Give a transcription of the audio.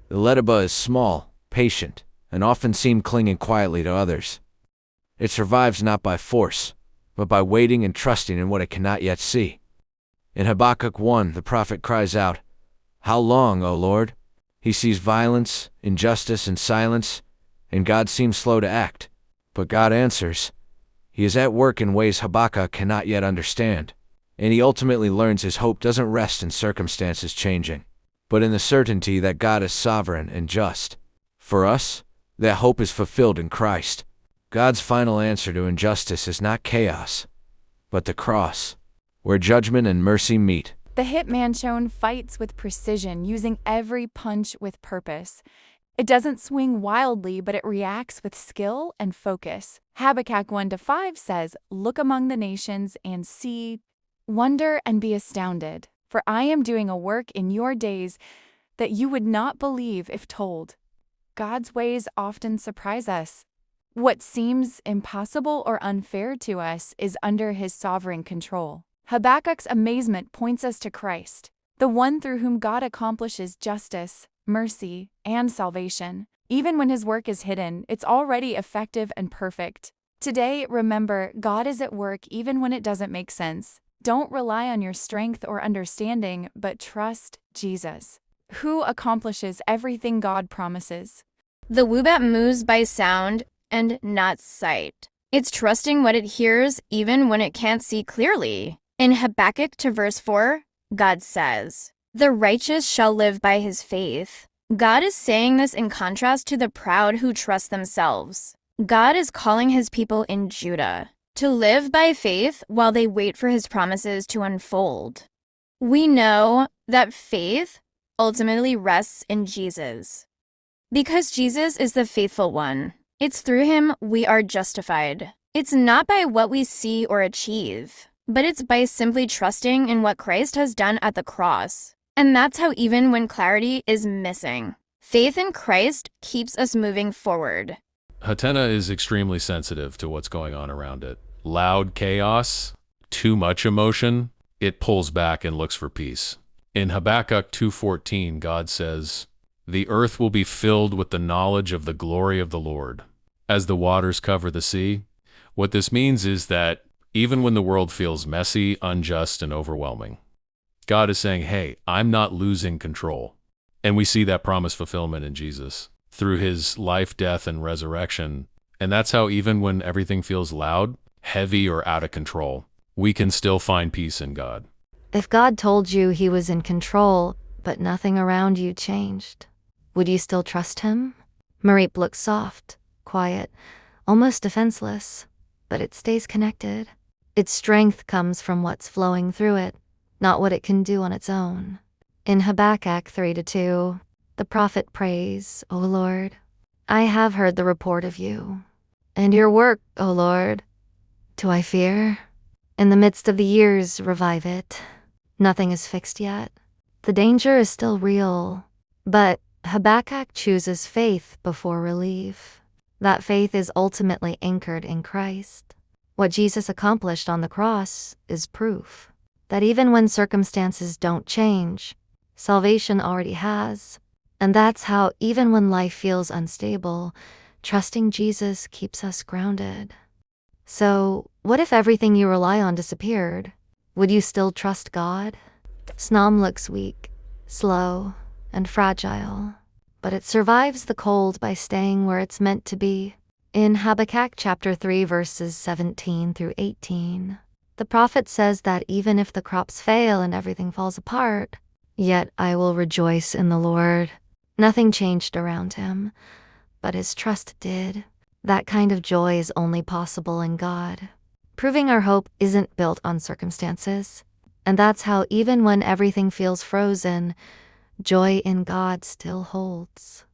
The Ledaba is small, patient, and often seen clinging quietly to others. It survives not by force, but by waiting and trusting in what it cannot yet see. In Habakkuk 1, the prophet cries out, "How long, O Lord?" He sees violence, injustice, and silence, and God seems slow to act. But God answers. He is at work in ways Habakkuk cannot yet understand, and he ultimately learns his hope doesn't rest in circumstances changing, but in the certainty that God is sovereign and just. For us, that hope is fulfilled in Christ. God's final answer to injustice is not chaos, but the cross, where judgment and mercy meet. The hitman shown fights with precision, using every punch with purpose. It doesn't swing wildly, but it reacts with skill and focus. Habakkuk 1-5 says, "Look among the nations and see, wonder and be astounded, for I am doing a work in your days that you would not believe if told." God's ways often surprise us. What seems impossible or unfair to us is under His sovereign control. Habakkuk's amazement points us to Christ, the one through whom God accomplishes justice, mercy, and salvation. Even when His work is hidden, it's already effective and perfect. Today, remember, God is at work even when it doesn't make sense. Don't rely on your strength or understanding, but trust Jesus, who accomplishes everything God promises. The Woobat moves by sound and not sight. It's trusting what it hears even when it can't see clearly. In Habakkuk 2:4, God says, "The righteous shall live by his faith." God is saying this in contrast to the proud who trust themselves. God is calling His people in Judah to live by faith while they wait for His promises to unfold. We know that faith ultimately rests in Jesus. Because Jesus is the faithful one, it's through Him we are justified. It's not by what we see or achieve, but it's by simply trusting in what Christ has done at the cross. And that's how even when clarity is missing, faith in Christ keeps us moving forward. Hatena is extremely sensitive to what's going on around it. Loud chaos, too much emotion, it pulls back and looks for peace. In Habakkuk 2:14, God says, "The earth will be filled with the knowledge of the glory of the Lord, as the waters cover the sea." What this means is that even when the world feels messy, unjust, and overwhelming, God is saying, hey, I'm not losing control. And we see that promise fulfillment in Jesus through His life, death, and resurrection. And that's how even when everything feels loud, heavy, or out of control, we can still find peace in God. If God told you He was in control, but nothing around you changed, would you still trust Him? Mareep looks soft, quiet, almost defenseless, but it stays connected. Its strength comes from what's flowing through it, not what it can do on its own. In Habakkuk 3-2, the prophet prays, "O Lord, I have heard the report of you, and your work, O Lord. Do I fear? In the midst of the years, revive it." Nothing is fixed yet. The danger is still real, but Habakkuk chooses faith before relief. That faith is ultimately anchored in Christ. What Jesus accomplished on the cross is proof that even when circumstances don't change, salvation already has. And that's how, even when life feels unstable, trusting Jesus keeps us grounded. So, what if everything you rely on disappeared? Would you still trust God? Snom looks weak, slow, and fragile, but it survives the cold by staying where it's meant to be. In Habakkuk chapter 3 verses 17-18, the prophet says that even if the crops fail and everything falls apart, yet I will rejoice in the Lord. Nothing changed around him, but his trust did. That kind of joy is only possible in God, proving our hope isn't built on circumstances. And that's how, even when everything feels frozen, joy in God still holds.